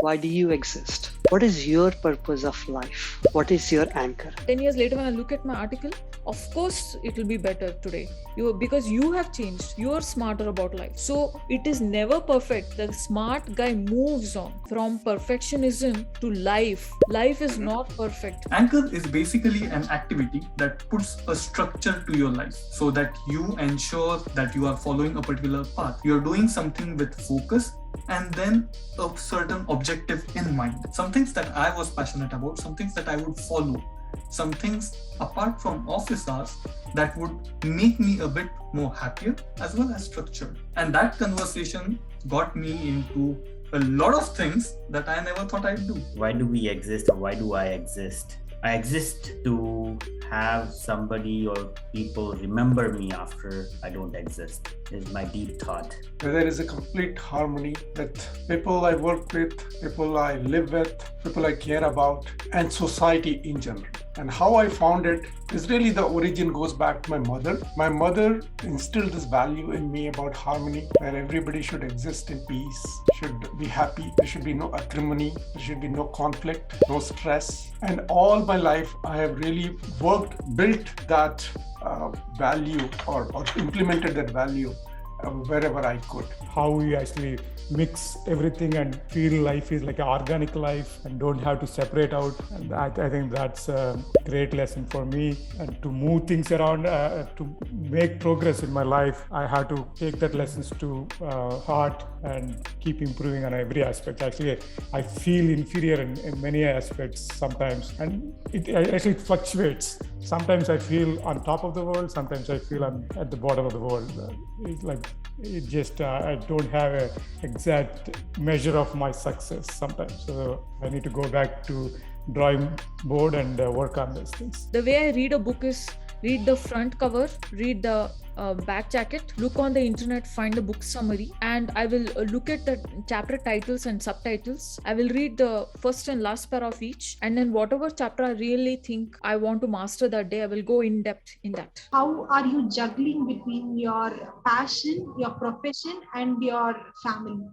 Why do you exist? What is your purpose of life? What is your anchor? 10 years later, when I look at my article, of course it will be better today. Because you have changed. You are smarter about life. So it is never perfect. The smart guy moves on from perfectionism to life. Life is not perfect. Anchor is basically an activity that puts a structure to your life so that you ensure that you are following a particular path. You're doing something with focus and then a certain objective in mind. Some things that I was passionate about, some things that I would follow, some things apart from office hours that would make me a bit more happier as well as structured. And that conversation got me into a lot of things that I never thought I'd do. Why do we exist, or why do I exist? I exist to have somebody or people remember me after I don't exist, is my deep thought. There is a complete harmony with people I work with, people I live with, people I care about, and society in general. And how I found it is really the origin goes back to my mother. My mother instilled this value in me about harmony, where everybody should exist in peace, should be happy, there should be no acrimony, there should be no conflict, no stress. And all my life, I have really built that value or implemented that value wherever I could. How we actually mix everything and feel life is like an organic life and don't have to separate out. And I think that's a great lesson for me. And to move things around, to make progress in my life, I have to take that lessons to heart and keep improving on every aspect. Actually, I feel inferior in many aspects sometimes, and it actually fluctuates. Sometimes I feel on top of the world, sometimes I feel I'm at the bottom of the world. It's like, I don't have an exact measure of my success sometimes. So I need to go back to drawing board and work on these things. The way I read a book is read the front cover, read the back jacket, look on the internet, find the book summary, and I will look at the chapter titles and subtitles. I will read the first and last pair of each, and then whatever chapter I really think I want to master that day, I will go in depth in that. How are you juggling between your passion, your profession, and your family?